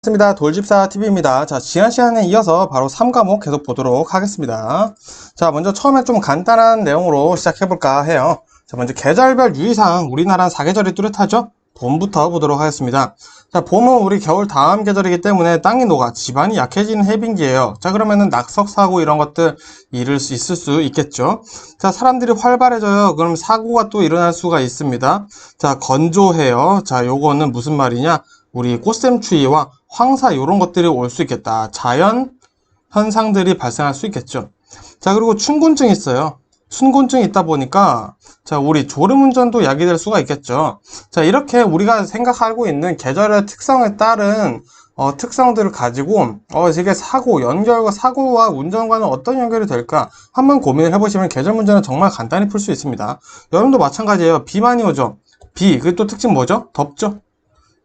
반갑습니다. 돌집사TV입니다. 자, 지난 시간에 이어서 바로 3과목 계속 보도록 하겠습니다. 자, 먼저 처음에 좀 간단한 내용으로 시작해볼까 해요. 자, 먼저 계절별 유의사항, 우리나라는 4계절이 뚜렷하죠? 봄부터 보도록 하겠습니다. 자, 봄은 우리 겨울 다음 계절이기 때문에 땅이 녹아 지반이 약해지는 해빙기예요. 자, 그러면은 낙석사고 이런 것들 있을 수 있겠죠. 자, 사람들이 활발해져요. 그럼 사고가 또 일어날 수가 있습니다. 자, 건조해요. 자, 요거는 무슨 말이냐? 우리 꽃샘추위와 황사 이런 것들이 올 수 있겠다. 자연 현상들이 발생할 수 있겠죠. 자, 그리고 춘곤증이 있어요. 춘곤증이 있다 보니까 자, 우리 졸음운전도 야기될 수가 있겠죠. 자, 이렇게 우리가 생각하고 있는 계절의 특성에 따른 특성들을 가지고 이게 연결과 사고와 운전과는 어떤 연결이 될까 한번 고민을 해보시면 계절 문제는 정말 간단히 풀 수 있습니다. 여름도 마찬가지예요. 비 많이 오죠. 비, 그게 또 특징 뭐죠? 덥죠.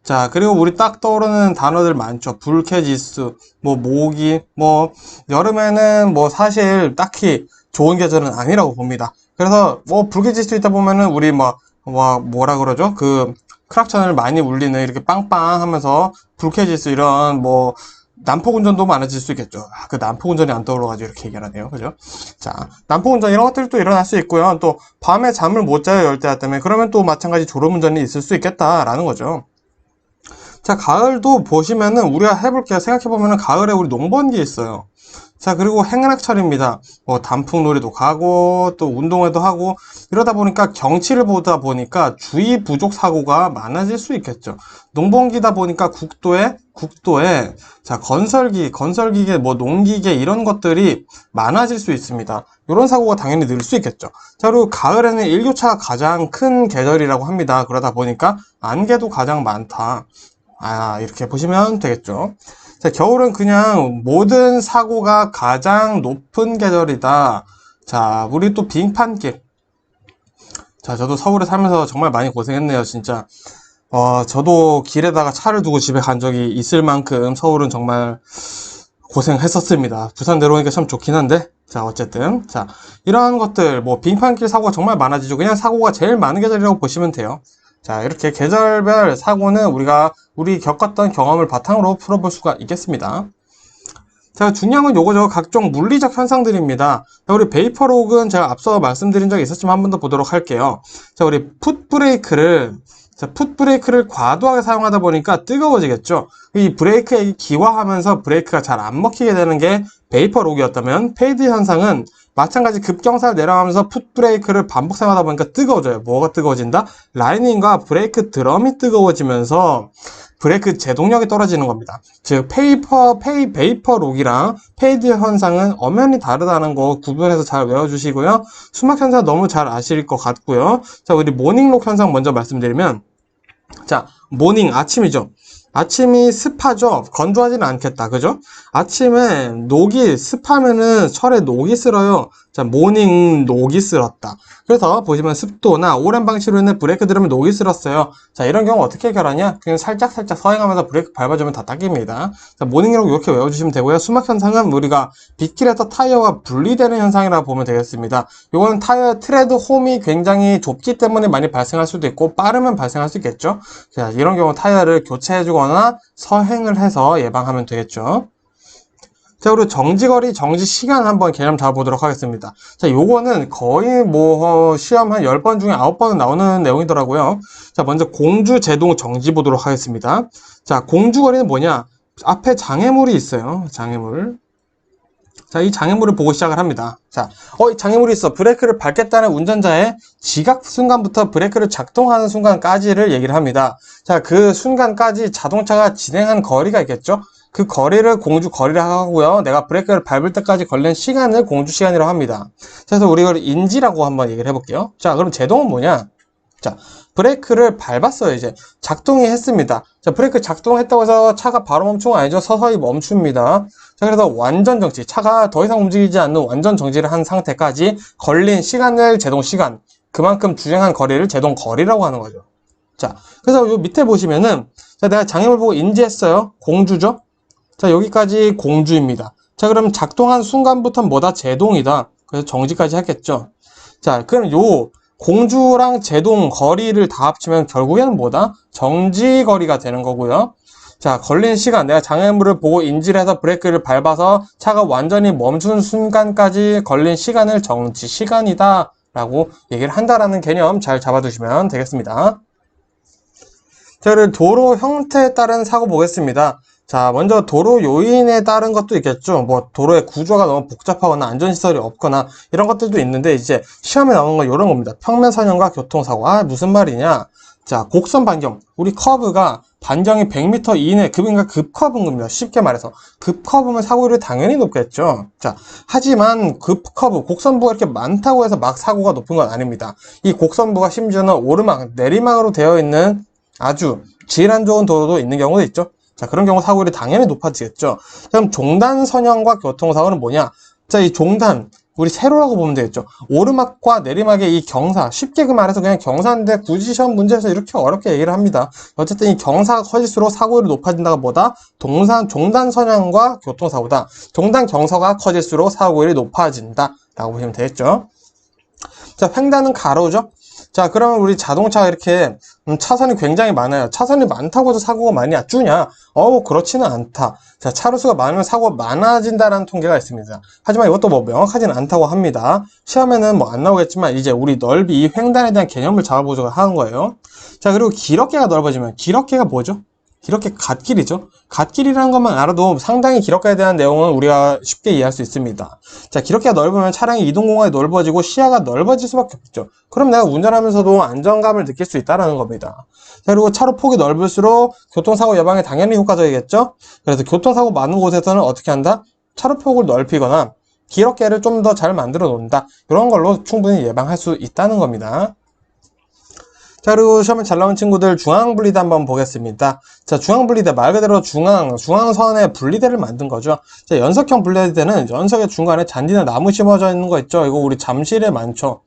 자, 그리고 우리 딱 떠오르는 단어들 많죠. 불쾌지수, 모기, 여름에는 사실 딱히 좋은 계절은 아니라고 봅니다. 그래서 불쾌지수 있다 보면은 우리 뭐라 그러죠? 그 크락천을 많이 울리는 이렇게 빵빵 하면서 불쾌지수 이런 난폭운전도 많아질 수 있겠죠. 그 난폭운전이 안 떠올라가지고 이렇게 얘기를 하네요. 그죠? 자, 난폭운전 이런 것들도 일어날 수 있고요. 또 밤에 잠을 못 자요. 열대야 때문에. 그러면 또 마찬가지 졸음운전이 있을 수 있겠다라는 거죠. 자, 가을도 보시면은 우리가 해볼게요. 생각해보면은 가을에 우리 농번기 있어요. 자, 그리고 행락철입니다. 단풍놀이도 가고 또 운동회도 하고 이러다 보니까 경치를 보다 보니까 주의 부족 사고가 많아질 수 있겠죠. 농번기다 보니까 국도에 자, 건설기계, 농기계 이런 것들이 많아질 수 있습니다. 이런 사고가 당연히 늘 수 있겠죠. 자, 그리고 가을에는 일교차가 가장 큰 계절이라고 합니다. 그러다 보니까 안개도 가장 많다. 이렇게 보시면 되겠죠. 자, 겨울은 그냥 모든 사고가 가장 높은 계절이다. 자, 우리 또 빙판길. 자, 저도 서울에 살면서 정말 많이 고생했네요, 진짜. 저도 길에다가 차를 두고 집에 간 적이 있을 만큼 서울은 정말 고생했었습니다. 부산 내려오니까 참 좋긴 한데. 자, 어쨌든. 자, 이러한 것들, 빙판길 사고가 정말 많아지죠. 그냥 사고가 제일 많은 계절이라고 보시면 돼요. 자, 이렇게 계절별 사고는 우리 겪었던 경험을 바탕으로 풀어볼 수가 있겠습니다. 자, 중요한 건 요거죠. 각종 물리적 현상들입니다. 자, 우리 베이퍼록은 제가 앞서 말씀드린 적이 있었지만 한 번 더 보도록 할게요. 자, 우리 풋브레이크를 과도하게 사용하다 보니까 뜨거워지겠죠. 이 브레이크액이 기화하면서 브레이크가 잘 안 먹히게 되는 게 베이퍼록이었다면 페이드 현상은 마찬가지 급경사를 내려가면서 풋브레이크를 반복 사용하다 보니까 뜨거워져요. 뭐가 뜨거워진다? 라이닝과 브레이크 드럼이 뜨거워지면서 브레이크 제동력이 떨어지는 겁니다. 즉 베이퍼록이랑 페이드 현상은 엄연히 다르다는 거 구분해서 잘 외워주시고요. 수막 현상 너무 잘 아실 것 같고요. 자, 우리 모닝록 현상 먼저 말씀드리면, 자, 모닝 아침이죠. 아침이 습하죠. 건조하지는 않겠다. 그죠? 아침에 습하면은 철에 녹이 쓸어요. 자, 모닝 녹이 쓸었다. 그래서 보시면 습도나 오랜 방치로 인해 브레이크 드럼에 녹이 쓸었어요. 자, 이런 경우 어떻게 해결하냐? 그냥 살짝 서행하면서 브레이크 밟아주면 다 닦입니다. 자, 모닝록 이렇게 외워주시면 되고요. 수막 현상은 우리가 빗길에서 타이어가 분리되는 현상이라고 보면 되겠습니다. 이거는 타이어 트레드 홈이 굉장히 좁기 때문에 많이 발생할 수도 있고 빠르면 발생할 수 있겠죠. 자, 이런 경우 타이어를 교체해주거나 서행을 해서 예방하면 되겠죠. 자, 그리고 정지거리, 정지시간 한번 개념 잡아보도록 하겠습니다. 자, 요거는 거의 시험 한 10번 중에 9번은 나오는 내용이더라고요. 자, 먼저 공주 제동 정지 보도록 하겠습니다. 자, 공주거리는 뭐냐? 앞에 장애물이 있어요. 장애물. 자, 이 장애물을 보고 시작을 합니다. 자, 이 장애물이 있어. 브레이크를 밟겠다는 운전자의 지각 순간부터 브레이크를 작동하는 순간까지를 얘기를 합니다. 자, 그 순간까지 자동차가 진행한 거리가 있겠죠? 그 거리를 공주 거리를 하고요. 내가 브레이크를 밟을 때까지 걸린 시간을 공주 시간이라고 합니다. 그래서 우리 이걸 인지라고 한번 얘기를 해볼게요. 자, 그럼 제동은 뭐냐? 자, 브레이크를 밟았어요. 이제 작동이 했습니다. 자, 브레이크 작동했다고 해서 차가 바로 멈춘 건 아니죠. 서서히 멈춥니다. 자, 그래서 완전 정지, 차가 더 이상 움직이지 않는 완전 정지를 한 상태까지 걸린 시간을 제동 시간, 그만큼 주행한 거리를 제동 거리라고 하는 거죠. 자, 그래서 요 밑에 보시면은, 자, 내가 장애물 보고 인지했어요. 공주죠. 자, 여기까지 공주입니다. 자, 그럼 작동한 순간부터는 뭐다? 제동이다. 그래서 정지까지 하겠죠. 자, 그럼 요 공주랑 제동 거리를 다 합치면 결국에는 뭐다? 정지 거리가 되는 거고요. 자, 걸린 시간, 내가 장애물을 보고 인지를 해서 브레이크를 밟아서 차가 완전히 멈춘 순간까지 걸린 시간을 정지 시간이다 라고 얘기를 한다라는 개념 잘 잡아두시면 되겠습니다. 자, 그리고 도로 형태에 따른 사고 보겠습니다. 자, 먼저 도로 요인에 따른 것도 있겠죠. 뭐 도로의 구조가 너무 복잡하거나 안전시설이 없거나 이런 것들도 있는데, 이제 시험에 나오는 건 이런 겁니다. 평면 선형과 교통사고. 아, 무슨 말이냐. 자, 곡선 반경. 우리 커브가 반경이 100m 이내, 급인가 급커브인 겁니다. 쉽게 말해서 급커브면 사고율이 당연히 높겠죠. 자, 하지만 급커브, 곡선부가 이렇게 많다고 해서 막 사고가 높은 건 아닙니다. 이 곡선부가 심지어는 오르막, 내리막으로 되어 있는 아주 질 안 좋은 도로도 있는 경우도 있죠. 자, 그런 경우 사고율이 당연히 높아지겠죠. 그럼 종단 선형과 교통사고는 뭐냐? 자, 이 종단, 우리 세로라고 보면 되겠죠. 오르막과 내리막의 이 경사, 쉽게 말해서 그냥 경사인데 굳이 시험 문제에서 이렇게 어렵게 얘기를 합니다. 어쨌든 이 경사가 커질수록 사고율이 높아진다가 뭐다? 종단 선형과 교통사고다. 종단 경사가 커질수록 사고율이 높아진다 라고 보시면 되겠죠. 자, 횡단은 가로죠. 자, 그러면 우리 자동차가 이렇게 차선이 굉장히 많아요. 차선이 많다고 해서 사고가 많이 주냐? 그렇지는 않다. 자, 차로수가 많으면 사고가 많아진다라는 통계가 있습니다. 하지만 이것도 뭐 명확하지는 않다고 합니다. 시험에는 뭐 안 나오겠지만 이제 우리 넓이, 이 횡단에 대한 개념을 잡아보자고 하는 거예요. 자, 그리고 기럽개가 넓어지면, 기럽개가 뭐죠? 기럽개 갓길이죠. 갓길이라는 것만 알아도 상당히 기럽개에 대한 내용은 우리가 쉽게 이해할 수 있습니다. 자, 기럽개가 넓으면 차량의 이동 공간이 넓어지고 시야가 넓어질 수밖에 없죠. 그럼 내가 운전하면서도 안정감을 느낄 수 있다는 겁니다. 자, 그리고 차로 폭이 넓을수록 교통사고 예방에 당연히 효과적이겠죠. 그래서 교통사고 많은 곳에서는 어떻게 한다? 차로 폭을 넓히거나 기럽개를 좀 더 잘 만들어 놓는다. 이런 걸로 충분히 예방할 수 있다는 겁니다. 자, 그리고 시험에 잘 나온 친구들 중앙분리대 한번 보겠습니다. 자, 중앙분리대 말 그대로 중앙선에 분리대를 만든 거죠. 자, 연석형 분리대는 연석의 중간에 잔디나 나무 심어져 있는 거 있죠. 이거 우리 잠실에 많죠.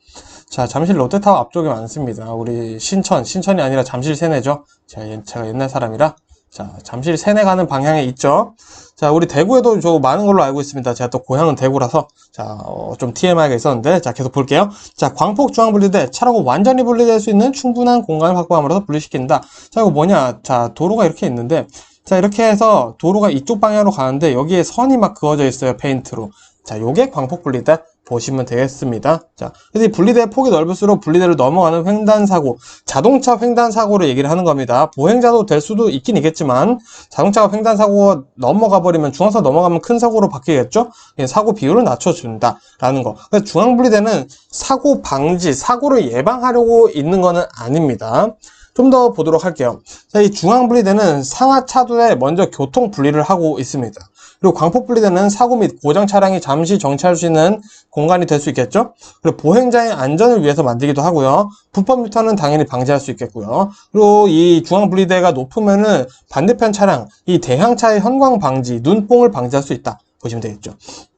자, 잠실 롯데타워 앞쪽에 많습니다. 우리 신천이 아니라 잠실 세내죠. 제가 옛날 사람이라. 자, 잠실 세내 가는 방향에 있죠. 자, 우리 대구에도 저 많은 걸로 알고 있습니다. 제가 또 고향은 대구라서 자, 좀 TMI가 있었는데, 자, 계속 볼게요. 자, 광폭 중앙 분리대, 차라고 완전히 분리될 수 있는 충분한 공간을 확보함으로써 분리시킨다. 자, 이거 뭐냐? 자, 도로가 이렇게 있는데, 자, 이렇게 해서 도로가 이쪽 방향으로 가는데 여기에 선이 막 그어져 있어요, 페인트로. 자, 요게 광폭 분리대 보시면 되겠습니다. 자, 그래서 이 분리대의 폭이 넓을수록 분리대를 넘어가는 횡단사고, 자동차 횡단사고를 얘기를 하는 겁니다. 보행자도 될 수도 있긴 있겠지만, 자동차가 횡단사고가 넘어가 버리면, 중앙선 넘어가면 큰 사고로 바뀌겠죠? 사고 비율을 낮춰준다라는 거. 그래서 중앙분리대는 사고 방지, 사고를 예방하려고 있는 거는 아닙니다. 좀 더 보도록 할게요. 자, 이 중앙분리대는 상하차도에 먼저 교통 분리를 하고 있습니다. 그리고 광폭분리대는 사고 및 고장 차량이 잠시 정차할 수 있는 공간이 될 수 있겠죠. 그리고 보행자의 안전을 위해서 만들기도 하고요. 불법 유턴은 당연히 방지할 수 있겠고요. 그리고 이 중앙분리대가 높으면은 반대편 차량, 이 대형차의 현광 방지, 눈뽕을 방지할 수 있다 보시면 되겠죠.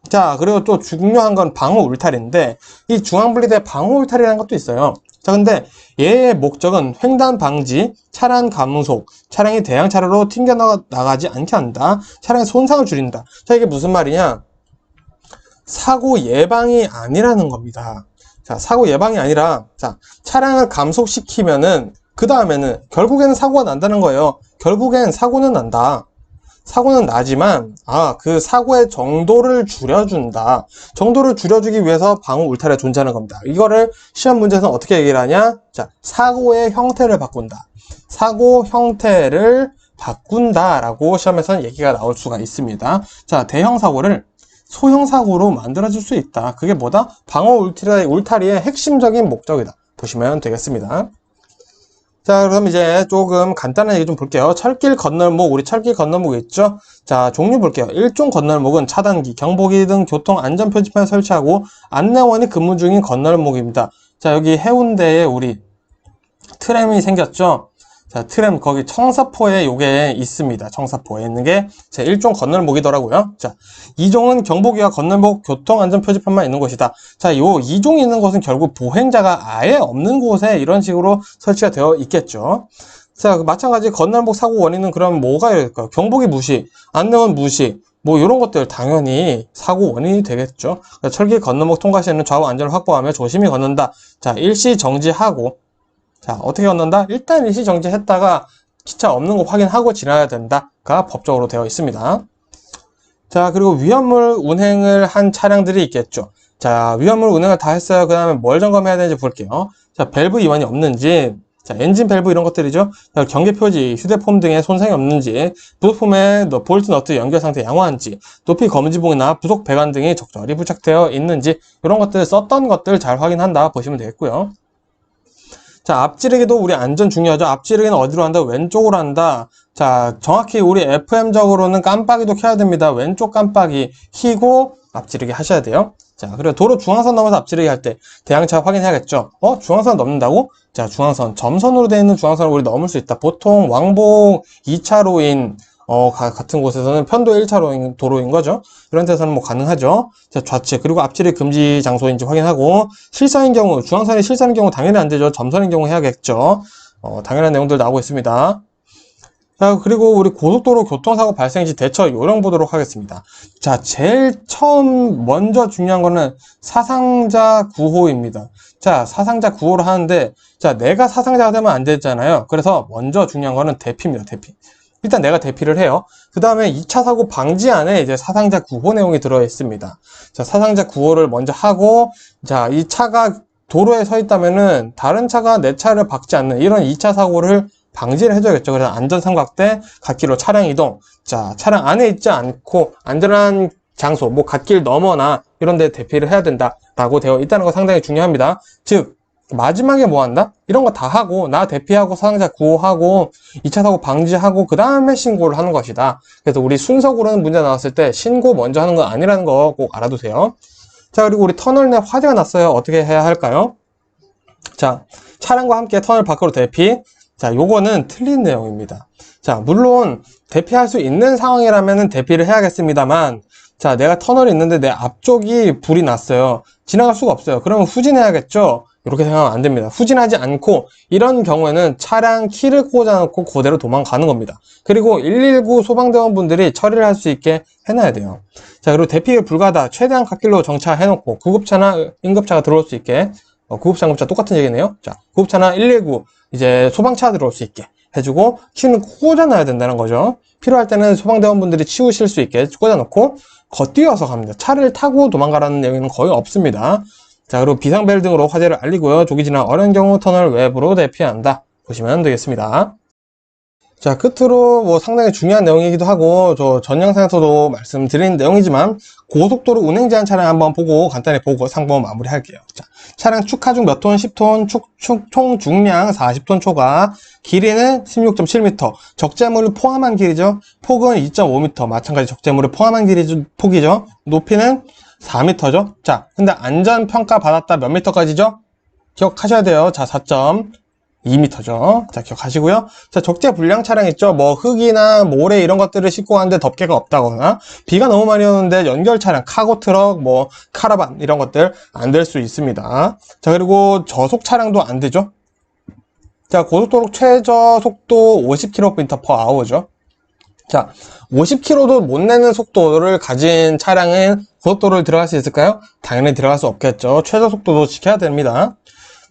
자, 그리고 또 중요한 건 방호 울타리인데, 이 중앙분리대 방호 울타리라는 것도 있어요. 자, 근데 얘의 목적은 횡단 방지, 차량 감속, 차량이 대형 차로로 튕겨나가지 않게 한다. 차량의 손상을 줄인다. 자, 이게 무슨 말이냐? 사고 예방이 아니라는 겁니다. 자, 사고 예방이 아니라, 자, 차량을 감속시키면은, 그 다음에는 결국에는 사고가 난다는 거예요. 결국엔 사고는 난다. 사고는 나지만 그 사고의 정도를 줄여준다. 정도를 줄여주기 위해서 방호 울타리가 존재하는 겁니다. 이거를 시험 문제에서는 어떻게 얘기를 하냐? 자, 사고의 형태를 바꾼다. 사고 형태를 바꾼다라고 시험에서는 얘기가 나올 수가 있습니다. 자, 대형 사고를 소형 사고로 만들어줄 수 있다. 그게 뭐다? 방호 울타리의 핵심적인 목적이다. 보시면 되겠습니다. 자, 그럼 이제 조금 간단한 얘기 좀 볼게요. 철길 건널목, 우리 철길 건널목 있죠? 자, 종류 볼게요. 1종 건널목은 차단기, 경보기 등 교통 안전 표지판을 설치하고 안내원이 근무 중인 건널목입니다. 자, 여기 해운대에 우리 트램이 생겼죠? 자, 트램 거기 청사포에 요게 있습니다. 청사포에 있는 게 제 1종 건널목이더라고요. 자, 2종은 경보기와 건널목 교통안전 표지판만 있는 곳이다. 자, 요 2종이 있는 곳은 결국 보행자가 아예 없는 곳에 이런 식으로 설치가 되어 있겠죠. 자, 마찬가지 건널목 사고 원인은 그럼 뭐가 될까요? 경보기 무시, 안내원 무시, 뭐 이런 것들 당연히 사고 원인이 되겠죠. 그러니까 철길 건널목 통과 시에는 좌우 안전을 확보하며 조심히 걷는다. 자, 일시 정지하고, 자, 어떻게 건넌다? 일단 일시 정지했다가 기차 없는 거 확인하고 지나야 된다가 법적으로 되어 있습니다. 자, 그리고 위험물 운행을 한 차량들이 있겠죠. 자, 위험물 운행을 다 했어요. 그 다음에 뭘 점검해야 되는지 볼게요. 자, 밸브 이완이 없는지, 자, 엔진 밸브 이런 것들이죠. 자, 경계 표지, 휴대폰 등에 손상이 없는지, 부속품의 볼트 너트 연결 상태 양호한지, 높이 검지봉이나 부속 배관 등이 적절히 부착되어 있는지, 이런 것들 썼던 것들 잘 확인한다 보시면 되겠고요. 자, 앞지르기도 우리 안전 중요하죠. 앞지르기는 어디로 한다? 왼쪽으로 한다. 자, 정확히 우리 FM적으로는 깜빡이도 켜야 됩니다. 왼쪽 깜빡이 켜고 앞지르기 하셔야 돼요. 자, 그리고 도로 중앙선 넘어서 앞지르기 할 때 대항차 확인해야겠죠. 중앙선 넘는다고? 자, 중앙선, 점선으로 되어 있는 중앙선을 우리 넘을 수 있다. 보통 왕복 2차로인 같은 곳에서는 편도 1차로인 도로인 거죠. 이런 데서는 뭐 가능하죠. 자, 좌측, 그리고 앞지르기 금지 장소인지 확인하고, 실선인 경우, 중앙선이 실선인 경우 당연히 안 되죠. 점선인 경우 해야겠죠. 당연한 내용들 나오고 있습니다. 자, 그리고 우리 고속도로 교통사고 발생 시 대처 요령 보도록 하겠습니다. 자, 제일 먼저 중요한 거는 사상자 구호입니다. 자, 사상자 구호를 하는데, 자, 내가 사상자가 되면 안 되잖아요. 그래서 먼저 중요한 거는 대피입니다, 대피. 일단 내가 대피를 해요. 그 다음에 2차 사고 방지 안에 이제 사상자 구호 내용이 들어 있습니다. 자, 사상자 구호를 먼저 하고, 자, 이 차가 도로에 서 있다면은 다른 차가 내 차를 박지 않는 이런 2차 사고를 방지를 해줘야겠죠. 그래서 안전삼각대, 갓길로 차량 이동. 자, 차량 안에 있지 않고 안전한 장소, 뭐 갓길 너머나 이런 데 대피를 해야 된다라고 되어 있다는 거 상당히 중요합니다. 즉, 마지막에 뭐 한다? 이런 거 다 하고, 나 대피하고, 사상자 구호하고, 2차 사고 방지하고, 그 다음에 신고를 하는 것이다. 그래서 우리 순서고로는 문제 나왔을 때 신고 먼저 하는 건 아니라는 거 꼭 알아두세요. 자, 그리고 우리 터널 내 화재가 났어요. 어떻게 해야 할까요? 자, 차량과 함께 터널 밖으로 대피. 자, 요거는 틀린 내용입니다. 자, 물론 대피할 수 있는 상황이라면 대피를 해야겠습니다만, 자, 내가 터널이 있는데 내 앞쪽이 불이 났어요. 지나갈 수가 없어요. 그러면 후진해야겠죠? 이렇게 생각하면 안 됩니다. 후진하지 않고 이런 경우에는 차량 키를 꽂아놓고 그대로 도망가는 겁니다. 그리고 119 소방대원분들이 처리를 할 수 있게 해놔야 돼요. 자, 그리고 대피 불가하다. 최대한 갓길로 정차해놓고 구급차나 응급차가 들어올 수 있게, 구급차, 응급차 똑같은 얘기네요. 자, 구급차나 119 이제 소방차 들어올 수 있게 해주고 키는 꽂아놔야 된다는 거죠. 필요할 때는 소방대원분들이 치우실 수 있게 꽂아놓고 걷뛰어서 갑니다. 차를 타고 도망가라는 내용은 거의 없습니다. 자, 그리고 비상벨 등으로 화재를 알리고요. 조기 진화 어려운 경우 터널 외부로 대피한다. 보시면 되겠습니다. 자, 끝으로 뭐 상당히 중요한 내용이기도 하고 저 전 영상에서도 말씀드린 내용이지만 고속도로 운행 제한 차량 한번 보고 간단히 보고 상범 마무리할게요. 자, 차량 축 하중 몇 톤? 10톤, 총 중량 40톤 초과, 길이는 16.7m, 적재물을 포함한 길이죠. 폭은 2.5m, 마찬가지 적재물을 포함한 폭이죠. 높이는 4m죠. 자, 근데 안전평가 받았다 몇 미터까지죠? 기억하셔야 돼요. 자, 4.2m죠. 자, 기억하시고요. 자, 적재 불량 차량 있죠? 뭐 흙이나 모래 이런 것들을 싣고 가는데 덮개가 없다거나 비가 너무 많이 오는데 연결 차량, 카고 트럭, 뭐 카라반 이런 것들 안 될 수 있습니다. 자, 그리고 저속 차량도 안 되죠. 자, 고속도로 최저 속도 50km/h죠. 자, 50km도 못 내는 속도를 가진 차량은 고속도로를 들어갈 수 있을까요? 당연히 들어갈 수 없겠죠. 최저 속도도 지켜야 됩니다.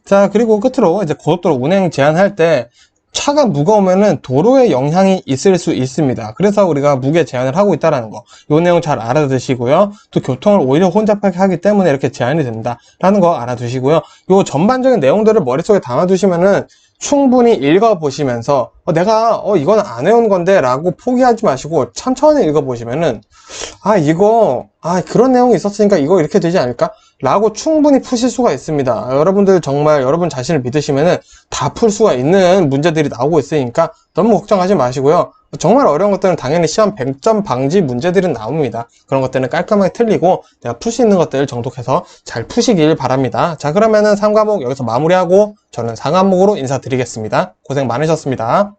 자, 그리고 끝으로 이제 고속도로 운행 제한할 때 차가 무거우면은 도로에 영향이 있을 수 있습니다. 그래서 우리가 무게 제한을 하고 있다는 거. 이 내용 잘 알아두시고요. 또 교통을 오히려 혼잡하게 하기 때문에 이렇게 제한이 된다라는 거 알아두시고요. 이 전반적인 내용들을 머릿속에 담아두시면은 충분히 읽어보시면서 내가 이건 안 해온 건데 라고 포기하지 마시고 천천히 읽어보시면은 그런 내용이 있었으니까 이거 이렇게 되지 않을까? 라고 충분히 푸실 수가 있습니다. 여러분들 정말 여러분 자신을 믿으시면은 다 풀 수가 있는 문제들이 나오고 있으니까 너무 걱정하지 마시고요. 정말 어려운 것들은 당연히 시험 100점 방지 문제들은 나옵니다. 그런 것들은 깔끔하게 틀리고 내가 풀 수 있는 것들 정독해서 잘 푸시길 바랍니다. 자, 그러면은 3과목 여기서 마무리하고 저는 4과목으로 인사드리겠습니다. 고생 많으셨습니다.